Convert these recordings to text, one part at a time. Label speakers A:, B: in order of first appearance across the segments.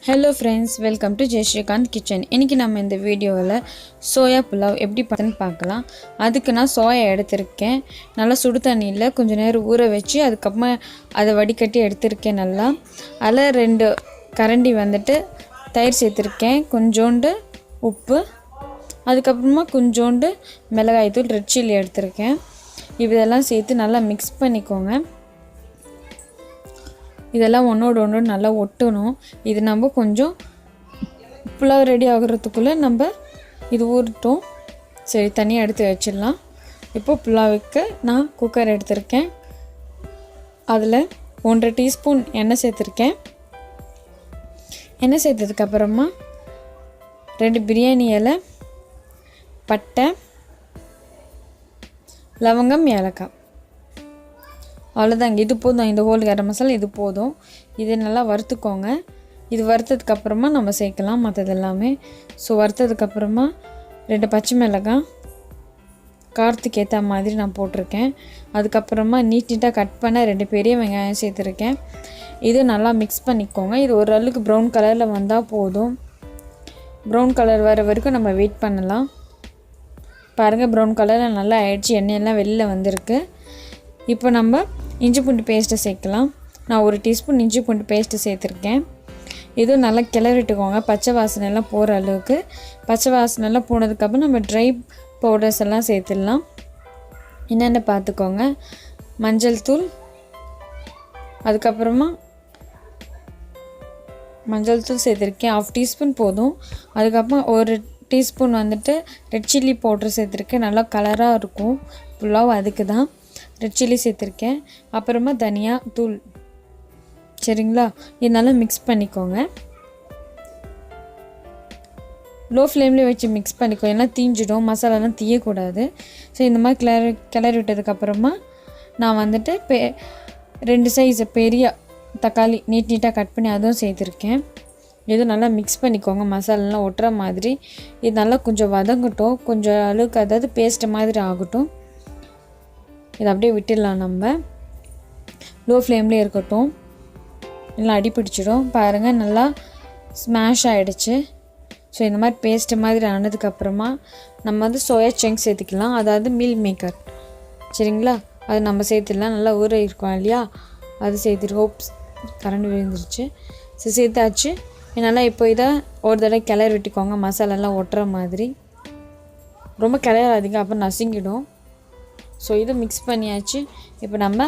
A: Hello friends, welcome to Jeshikant Kitchen. இன்னைக்கு நம்ம இந்த வீடியோவில் சோயா புலாவ் எப்படி பண்ணுன்னு பார்க்கலாம். அதுக்கு நான் சோயா எடுத்திருக்கேன். நல்லா சுடு தண்ணியில் கொஞ்ச நேரம் ஊற வச்சு அதுக்கப்புறமா அதை வடிகட்டி எடுத்திருக்கேன். நல்லா அதில் 2 கரண்டி தயிர் சேர்த்துருக்கேன், கொஞ்சோண்டு உப்பு, அதுக்கப்புறமா கொஞ்சோண்டு மிளகாய்த்தூள், ரெட் சில்லி எடுத்திருக்கேன். இதெல்லாம் சேர்த்து நல்லா மிக்ஸ் பண்ணிக்கோங்க. இதெல்லாம் ஒன்றோடு ஒன்று நல்லா ஒட்டணும். இது நம்ம கொஞ்சம் புலாவ் ரெடி ஆகுறதுக்குள்ளே நம்ம இது ஊறட்டும். சரி, தனியாக எடுத்து வச்சிடலாம். இப்போது புலாவுக்கு நான் குக்கர் எடுத்திருக்கேன். அதில் 1.5 டீஸ்பூன் எண்ணெய் சேர்த்துருக்கேன். எண்ணெய் சேர்த்ததுக்கப்புறமா 2 பிரியாணி இலை, பட்டை, லவங்கம், ஏலக்காய், அவ்வளோதாங்க. இது போதும். இந்த ஹோல் கரம் மசாலா இது போதும். இது நல்லா வறுத்துக்கோங்க. இது வறுத்ததுக்கப்புறமா நம்ம சேர்க்கலாம் மற்றது எல்லாமே. ஸோ வறுத்ததுக்கப்புறமா 2 பச்சை மிளகாய் காரத்துக்கு ஏற்ற மாதிரி நான் போட்டிருக்கேன். அதுக்கப்புறமா நீட்டாக கட் பண்ண 2 பெரிய வெங்காயம் சேர்த்துருக்கேன். இது நல்லா மிக்ஸ் பண்ணிக்கோங்க. இது ஓரளவுக்கு ப்ரௌன் கலரில் வந்தால் போதும். ப்ரௌன் கலர் வர வரைக்கும் நம்ம வெயிட் பண்ணலாம். பாருங்கள், ப்ரௌன் கலரில் நல்லா ஆயிடுச்சு. எண்ணெயெல்லாம் வெளியில் வந்திருக்கு. இப்போ நம்ம இஞ்சி பூண்டு பேஸ்ட்டை சேர்க்கலாம். நான் 1 டீஸ்பூன் இஞ்சி பூண்டு பேஸ்ட்டு சேர்த்துருக்கேன். இதுவும் நல்லா கிளறிட்டுக்கோங்க, பச்சை வாசனைலாம் போகிற அளவுக்கு. பச்சை வாசனைலாம் போனதுக்கப்புறம் நம்ம ட்ரை பவுடர்ஸ் எல்லாம் சேர்த்துடலாம். என்னென்ன பார்த்துக்கோங்க. மஞ்சள் தூள், அதுக்கப்புறமா மஞ்சள் தூள் சேர்த்துருக்கேன், 1/2 டீஸ்பூன் போதும். அதுக்கப்புறம் 1 டீஸ்பூன் ரெட் சில்லி பவுடர் சேர்த்துருக்கேன். நல்லா கலராக இருக்கும் புலாவ், அதுக்கு தான் ரெட் சில்லி சேர்த்துருக்கேன். அப்புறமா தனியா தூள். சரிங்களா, இது நல்லா மிக்ஸ் பண்ணிக்கோங்க. லோ ஃப்ளேம்லேயே வச்சு மிக்ஸ் பண்ணிக்கோ, ஏன்னா தீஞ்சிடும், மசாலாலாம் தீயக்கூடாது. ஸோ இந்த மாதிரி கிளறி விட்டதுக்கப்புறமா நான் 2 சைஸ் பெரிய தக்காளி நீட்டாக கட் பண்ணி அதுவும் சேர்த்துருக்கேன். இது நல்லா மிக்ஸ் பண்ணிக்கோங்க, மசாலாலாம் ஒட்டுற மாதிரி. இது நல்லா கொஞ்சம் வதங்கட்டும், கொஞ்சம் அளவுக்கு, அதாவது பேஸ்ட் மாதிரி ஆகட்டும். இதை அப்படியே விட்டுடலாம். நம்ம லோ ஃப்ளேம்லேயே இருக்கட்டும், நல்லா அடிப்பிடிச்சிடும். பாருங்கள், நல்லா ஸ்மாஷ் ஆகிடுச்சு. ஸோ இந்த மாதிரி பேஸ்ட்டு மாதிரி ஆனதுக்கப்புறமா நம்ம சோயா சங்க்ஸ் சேர்த்துக்கலாம், அதாவது மீல் மேக்கர். சரிங்களா, அது நம்ம சேர்த்துடலாம். நல்லா ஊற இருக்கும் இல்லையா, அது சேர்த்துருக்கோம். கரண்ட் விழுந்துருச்சு. ஸோ சேர்த்தாச்சு. நல்லா இப்போ இதை ஒரு தடவை கிளறி விட்டுக்கோங்க, மசாலாலாம் ஒட்டுற மாதிரி. ரொம்ப கிளறாதீங்க, அப்போ நசுங்கிடும். ஸோ இதை மிக்ஸ் பண்ணியாச்சு. இப்போ நம்ம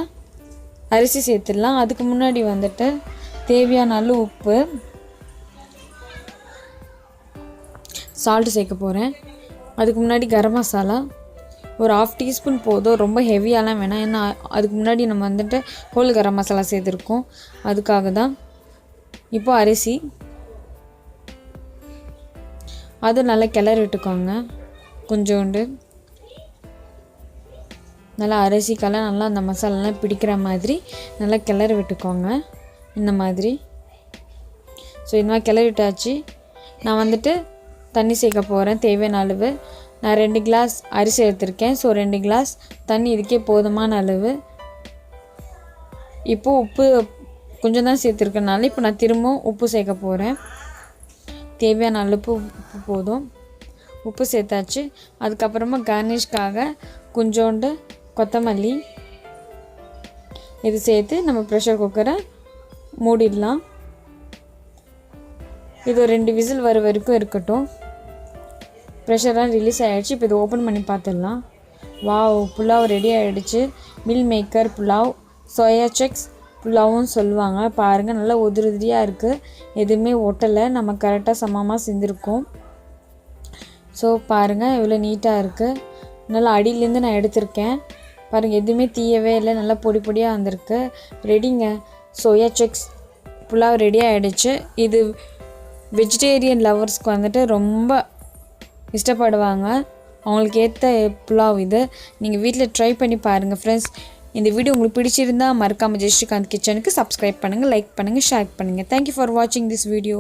A: அரிசி சேர்த்துடலாம். அதுக்கு முன்னாடி தேவையான அளவு உப்பு, சால்ட்டு சேர்க்க போகிறேன். அதுக்கு முன்னாடி கரம் மசாலா ஒரு 1/2 டீஸ்பூன் போதும், ரொம்ப ஹெவியாலாம் வேணாம். ஏன்னா அதுக்கு முன்னாடி நம்ம ஹோல் கரம் மசாலா சேர்த்துருக்கோம், அதுக்காக தான். இப்போ அரிசி, அது நல்லா கிளறி விட்டுக்கோங்க. கொஞ்சோண்டு நல்லா அரிசிக்கெல்லாம் நல்லா அந்த மசாலாலாம் பிடிக்கிற மாதிரி நல்லா கிளறி விட்டுக்கோங்க, இந்த மாதிரி. ஸோ இந்த மாதிரி கிளறி விட்டாச்சு. நான் தண்ணி சேர்க்க போகிறேன் தேவையான அளவு. நான் 2 கிளாஸ் அரிசி எடுத்திருக்கேன். ஸோ 2 கிளாஸ் தண்ணி இதுக்கே போதுமான அளவு. இப்போது உப்பு கொஞ்சம் தான் சேர்த்துருக்கனால இப்போ நான் திரும்பவும் உப்பு சேர்க்க போகிறேன். தேவையான அளவு உப்பு போதும். உப்பு சேர்த்தாச்சு. அதுக்கப்புறமா கார்னிஷ்காக கொஞ்சோண்டு கொத்தமல்லி இது சேர்த்து நம்ம ப்ரெஷர் குக்கரை மூடிடலாம். இது ஒரு 2 விசில் வர வரைக்கும் இருக்கட்டும். ப்ரெஷரெலாம் ரிலீஸ் ஆகிடுச்சு. இப்போ இதை ஓப்பன் பண்ணி பார்த்துடலாம். வாவ், புலாவ் ரெடி ஆகிடுச்சு. Meal maker pulao, soya chunks புலாவும் சொல்லுவாங்க. பாருங்கள், நல்லா உதிரியாக இருக்குது, எதுவுமே ஒட்டலை. நம்ம கரெக்டாக சமமாக செஞ்சுருக்கோம். ஸோ பாருங்கள், இவ்வளோ நீட்டாக இருக்குது. நல்லா அடியிலேருந்து நான் எடுத்திருக்கேன். பாருங்கள், எதுவுமே தீயவே இல்லை, நல்லா பொடி பொடியாக வந்திருக்கு. ரெடிங்க, சோயா சங்க்ஸ் புலாவ் ரெடி ஆகிடுச்சு. இது வெஜிடேரியன் லவர்ஸ்க்கு ரொம்ப இஷ்டப்படுவாங்க. அவங்களுக்கு ஏற்ற புலாவ் இது. நீங்கள் வீட்டில் ட்ரை பண்ணி பாருங்கள் ஃப்ரெண்ட்ஸ். இந்த வீடியோ உங்களுக்கு பிடிச்சிருந்தால் மறக்காமல் ஜெயஸ்ரீகாந்த் கிச்சனுக்கு சப்ஸ்கிரைப் பண்ணுங்கள், லைக் பண்ணுங்கள், ஷேர் பண்ணுங்கள். தேங்க்யூ ஃபார் வாட்சிங் திஸ் வீடியோ.